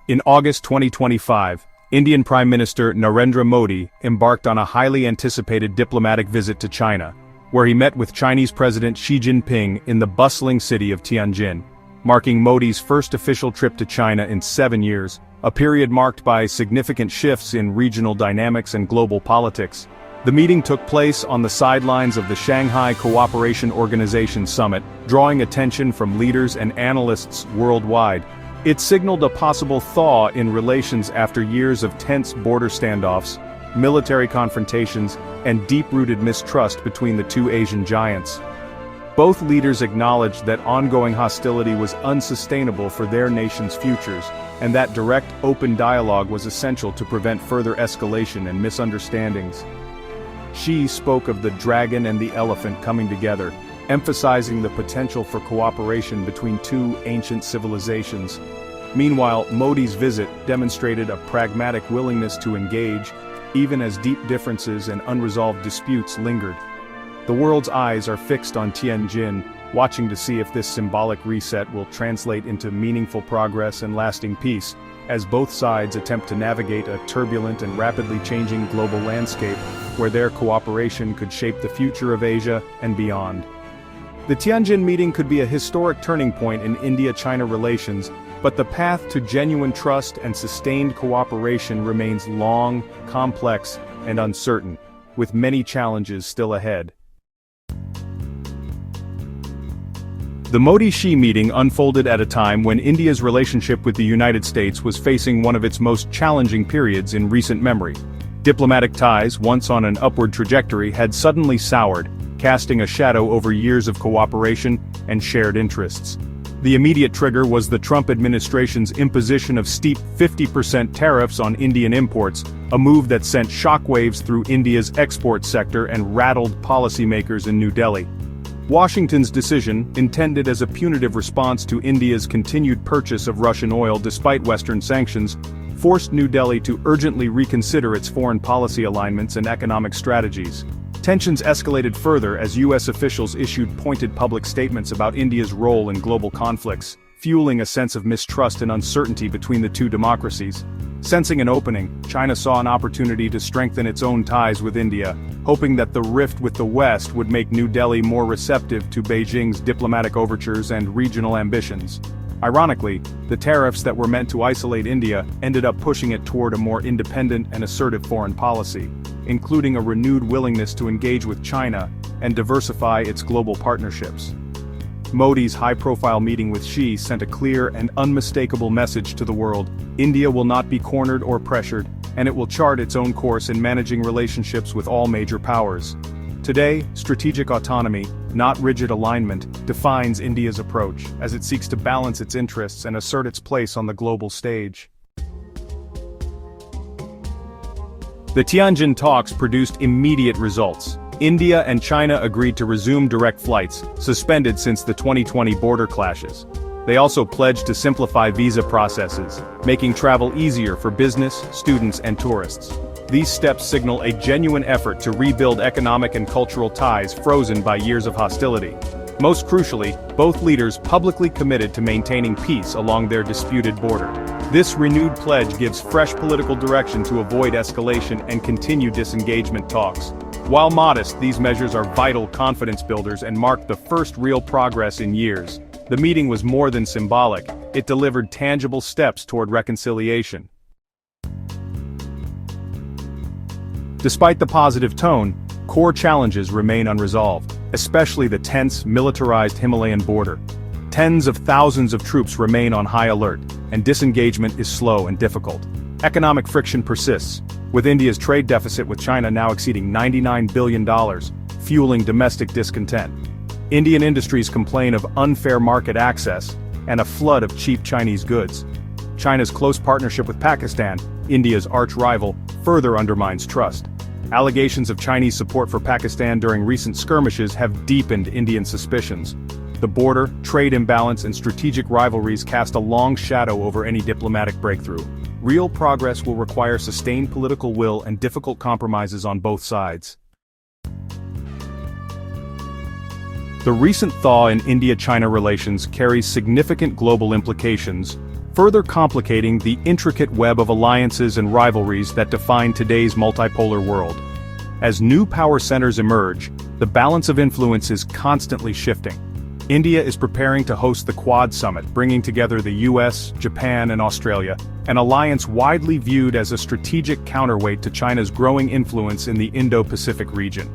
In August 2025, Indian Prime Minister Narendra Modi embarked on a highly anticipated diplomatic visit to China, where he met with Chinese President Xi Jinping in the bustling city of Tianjin, marking Modi's first official trip to China in 7 years, a period marked by significant shifts in regional dynamics and global politics. The meeting took place on the sidelines of the Shanghai Cooperation Organization Summit, drawing attention from leaders and analysts worldwide. It signaled a possible thaw in relations after years of tense border standoffs, military confrontations, and deep-rooted mistrust between the two Asian giants. Both leaders acknowledged that ongoing hostility was unsustainable for their nations' futures, and that direct, open dialogue was essential to prevent further escalation and misunderstandings. Xi spoke of the dragon and the elephant coming together, emphasizing the potential for cooperation between two ancient civilizations. Meanwhile, Modi's visit demonstrated a pragmatic willingness to engage, even as deep differences and unresolved disputes lingered. The world's eyes are fixed on Tianjin, watching to see if this symbolic reset will translate into meaningful progress and lasting peace, as both sides attempt to navigate a turbulent and rapidly changing global landscape where their cooperation could shape the future of Asia and beyond. The Tianjin meeting could be a historic turning point in India-China relations, but the path to genuine trust and sustained cooperation remains long, complex, and uncertain, with many challenges still ahead. The Modi-Xi meeting unfolded at a time when India's relationship with the United States was facing one of its most challenging periods in recent memory. Diplomatic ties, once on an upward trajectory, had suddenly soured, casting a shadow over years of cooperation and shared interests. The immediate trigger was the Trump administration's imposition of steep 50% tariffs on Indian imports, a move that sent shockwaves through India's export sector and rattled policymakers in New Delhi. Washington's decision, intended as a punitive response to India's continued purchase of Russian oil despite Western sanctions, forced New Delhi to urgently reconsider its foreign policy alignments and economic strategies. Tensions escalated further as U.S. officials issued pointed public statements about India's role in global conflicts, fueling a sense of mistrust and uncertainty between the two democracies. Sensing an opening, China saw an opportunity to strengthen its own ties with India, hoping that the rift with the West would make New Delhi more receptive to Beijing's diplomatic overtures and regional ambitions. Ironically, the tariffs that were meant to isolate India ended up pushing it toward a more independent and assertive foreign policy, including a renewed willingness to engage with China and diversify its global partnerships. Modi's high-profile meeting with Xi sent a clear and unmistakable message to the world: India will not be cornered or pressured, and it will chart its own course in managing relationships with all major powers. Today, strategic autonomy, not rigid alignment, defines India's approach, as it seeks to balance its interests and assert its place on the global stage. The Tianjin talks produced immediate results. India and China agreed to resume direct flights, suspended since the 2020 border clashes. They also pledged to simplify visa processes, making travel easier for business, students, and tourists. These steps signal a genuine effort to rebuild economic and cultural ties frozen by years of hostility. Most crucially, both leaders publicly committed to maintaining peace along their disputed border. This renewed pledge gives fresh political direction to avoid escalation and continue disengagement talks. While modest, these measures are vital confidence builders and mark the first real progress in years. The meeting was more than symbolic; it delivered tangible steps toward reconciliation. Despite the positive tone, core challenges remain unresolved, especially the tense, militarized Himalayan border. Tens of thousands of troops remain on high alert, and disengagement is slow and difficult. Economic friction persists, with India's trade deficit with China now exceeding $99 billion, fueling domestic discontent. Indian industries complain of unfair market access and a flood of cheap Chinese goods. China's close partnership with Pakistan, India's arch-rival, further undermines trust. Allegations of Chinese support for Pakistan during recent skirmishes have deepened Indian suspicions. The border, trade imbalance, and strategic rivalries cast a long shadow over any diplomatic breakthrough. Real progress will require sustained political will and difficult compromises on both sides. The recent thaw in India-China relations carries significant global implications, further complicating the intricate web of alliances and rivalries that define today's multipolar world. As new power centers emerge, the balance of influence is constantly shifting. India is preparing to host the Quad Summit, bringing together the US, Japan, and Australia, an alliance widely viewed as a strategic counterweight to China's growing influence in the Indo-Pacific region.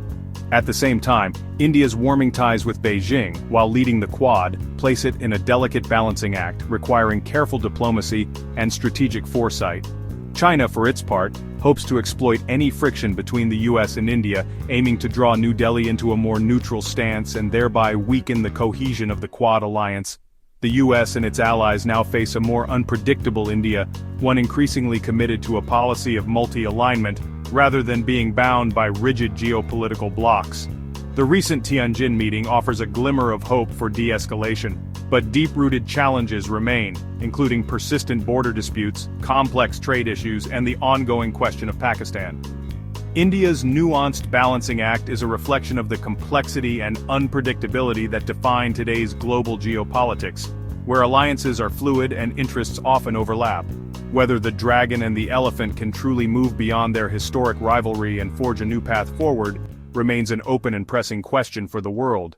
At the same time, India's warming ties with Beijing, while leading the Quad, place it in a delicate balancing act, requiring careful diplomacy and strategic foresight. China, for its part, hopes to exploit any friction between the US and India, aiming to draw New Delhi into a more neutral stance and thereby weaken the cohesion of the Quad alliance. The US and its allies now face a more unpredictable India, one increasingly committed to a policy of multi-alignment, rather than being bound by rigid geopolitical blocs. The recent Tianjin meeting offers a glimmer of hope for de-escalation, but deep-rooted challenges remain, including persistent border disputes, complex trade issues, and the ongoing question of Pakistan. India's nuanced balancing act is a reflection of the complexity and unpredictability that define today's global geopolitics, where alliances are fluid and interests often overlap. Whether the dragon and the elephant can truly move beyond their historic rivalry and forge a new path forward, remains an open and pressing question for the world.